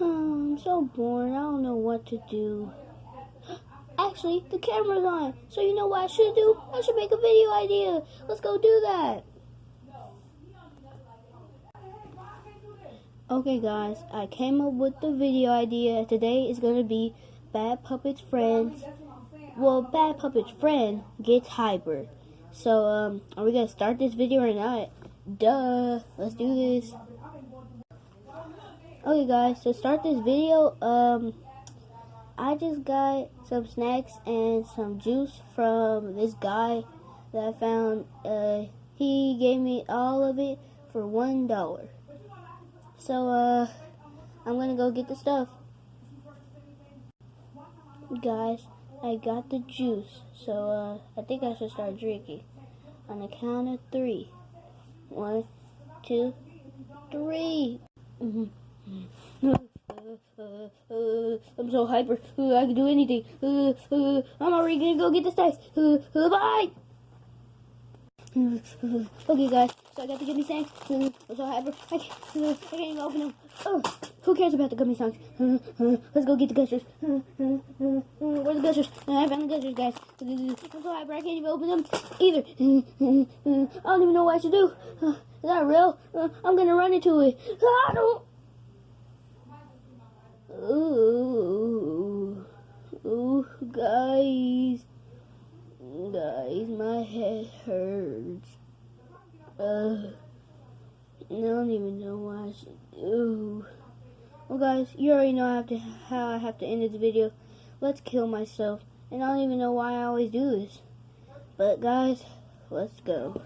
I'm so bored. I don't know what to do. Actually, the camera's on. So you know what I should do? I should make a video idea. Let's go do that. Okay guys, I came up with the video idea. Today is going to be Bad Puppet's friends. Well, Bad Puppet's friend gets hyper. So, are we going to start this video or not? Duh. Let's do this. Okay guys, to start this video, I just got some snacks and some juice from this guy that I found. He gave me all of it for $1. So, I'm gonna go get the stuff. Guys, I got the juice, so, I think I should start drinking. On the count of 3. 1, 2, 3. I'm so hyper. I can do anything. I'm already gonna go get the snacks. Bye! Okay guys, so I got the gummy snacks. I'm so hyper. I can't even open them. Who cares about the gummy snacks? Let's go get the gushers. Where's the gushers? I found the gushers, guys. I'm so hyper, I can't even open them either. I don't even know what I should do. Is that real? I'm gonna run into it. I don't. Ooh, guys, my head hurts. I don't even know what I should do. Well, guys, you already know how I have to end this video. Let's kill myself, and I don't even know why I always do this. But guys, let's go.